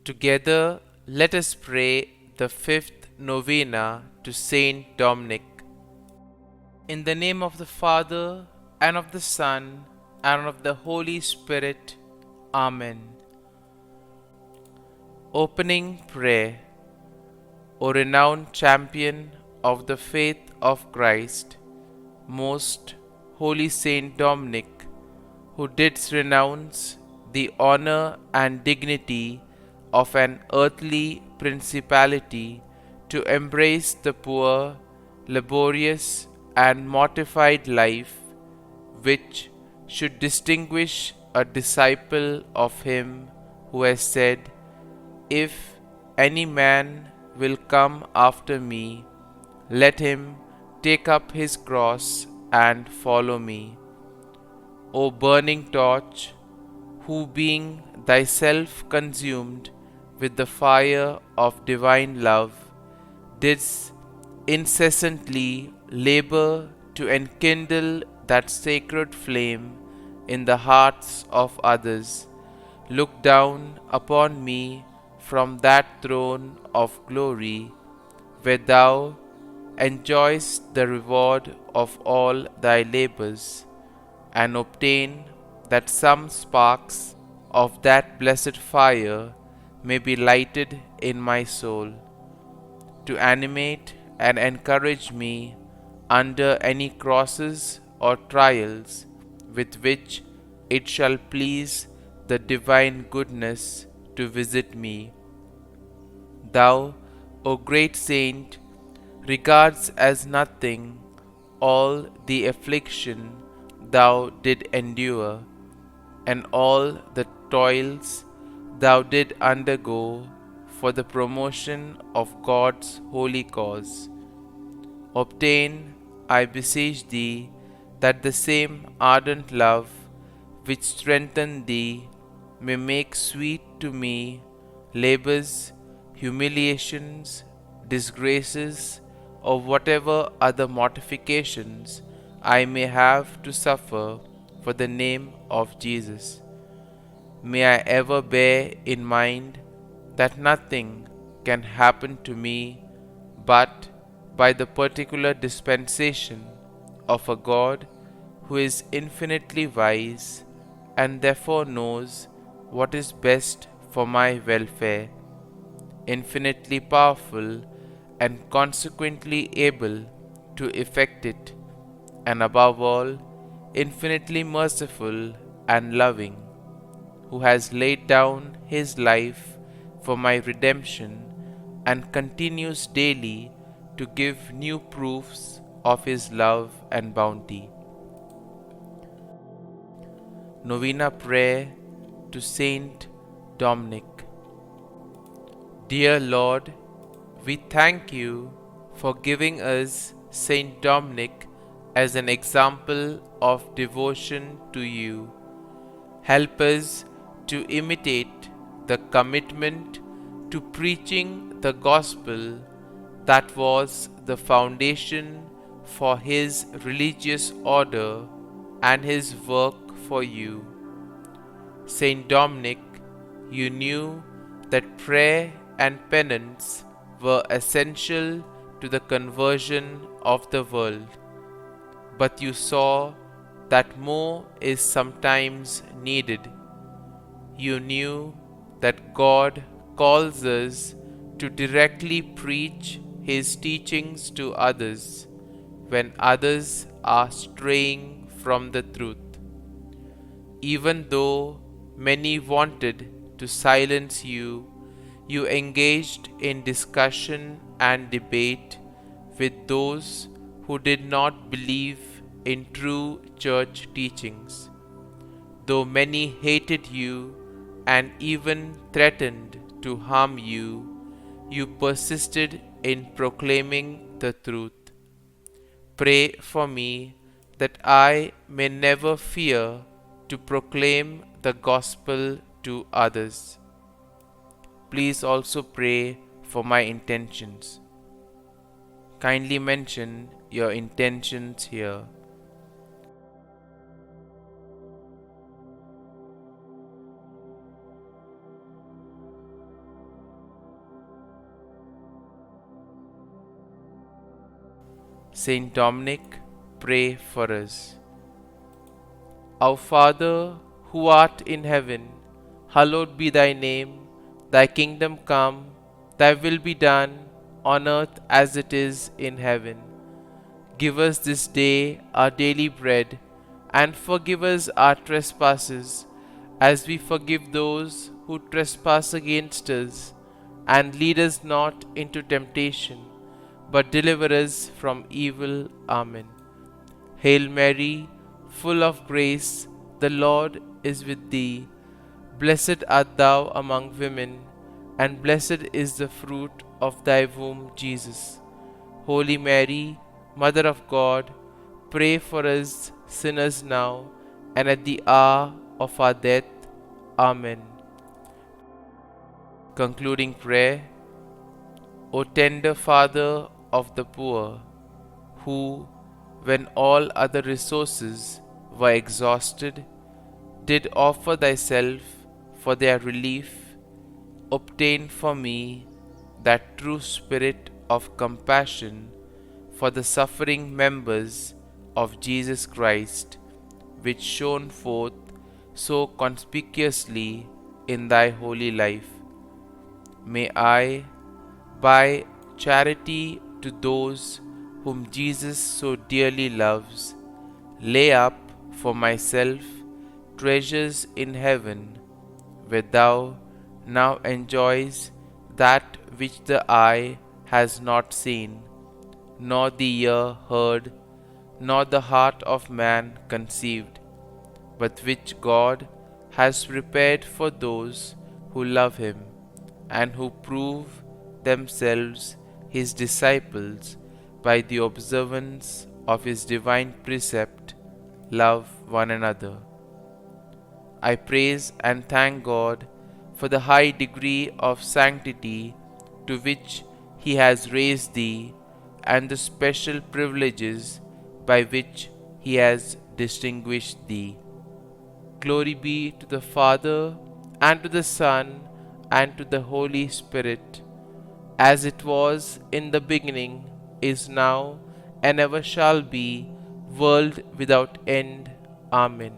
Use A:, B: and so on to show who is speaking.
A: Together, let us pray the fifth novena to Saint Dominic. In the name of the Father, and of the Son, and of the Holy Spirit. Amen. Opening Prayer. O renowned champion of the faith of Christ, most holy Saint Dominic, who didst renounce the honor and dignity of an earthly principality to embrace the poor, laborious, and mortified life which should distinguish a disciple of him who has said, "If any man will come after me, let him take up his cross and follow me." O burning torch, who being thyself consumed with the fire of divine love, didst incessantly labor to enkindle that sacred flame in the hearts of others, look down upon me from that throne of glory, where thou enjoyest the reward of all thy labors, and obtain that some sparks of that blessed fire may be lighted in my soul, to animate and encourage me under any crosses or trials with which it shall please the divine goodness to visit me. Thou, O great saint, regards as nothing all the affliction thou did endure, and all the toils thou did undergo for the promotion of God's holy cause. Obtain, I beseech thee, that the same ardent love which strengthened thee may make sweet to me labors, humiliations, disgraces, or whatever other mortifications I may have to suffer for the name of Jesus. May I ever bear in mind that nothing can happen to me but by the particular dispensation of a God who is infinitely wise and therefore knows what is best for my welfare, infinitely powerful and consequently able to effect it, and above all, infinitely merciful and loving, who has laid down his life for my redemption and continues daily to give new proofs of his love and bounty. Novena Prayer to Saint Dominic. Dear Lord, we thank you for giving us Saint Dominic as an example of devotion to you. Help us to imitate the commitment to preaching the gospel that was the foundation for his religious order and his work for you. Saint Dominic, you knew that prayer and penance were essential to the conversion of the world, but you saw that more is sometimes needed. You knew that God calls us to directly preach his teachings to others when others are straying from the truth. Even though many wanted to silence you, you engaged in discussion and debate with those who did not believe in true church teachings. Though many hated you and even threatened to harm you, you persisted in proclaiming the truth. Pray for me that I may never fear to proclaim the gospel to others. Please also pray for my intentions. Kindly mention your intentions here. St Dominic, pray for us. Our Father, who art in heaven, hallowed be thy name. Thy kingdom come, thy will be done, on earth as it is in heaven. Give us this day our daily bread, and forgive us our trespasses, as we forgive those who trespass against us. And lead us not into temptation, but deliver us from evil. Amen. Hail Mary, full of grace, the Lord is with thee. Blessed art thou among women, and blessed is the fruit of thy womb, Jesus. Holy Mary, Mother of God, pray for us sinners now and at the hour of our death. Amen. Concluding prayer. O tender Father of the poor, who, when all other resources were exhausted, did offer thyself for their relief, obtain for me that true spirit of compassion for the suffering members of Jesus Christ, which shone forth so conspicuously in thy holy life. May I, by charity to those whom Jesus so dearly loves, lay up for myself treasures in heaven, where thou now enjoys that which the eye has not seen, nor the ear heard, nor the heart of man conceived, but which God has prepared for those who love him, and who prove themselves his disciples by the observance of his divine precept, love one another. I praise and thank God for the high degree of sanctity to which he has raised thee, and the special privileges by which he has distinguished thee. Glory be to the Father, and to the Son, and to the Holy Spirit, as it was in the beginning, is now, and ever shall be, world without end. Amen.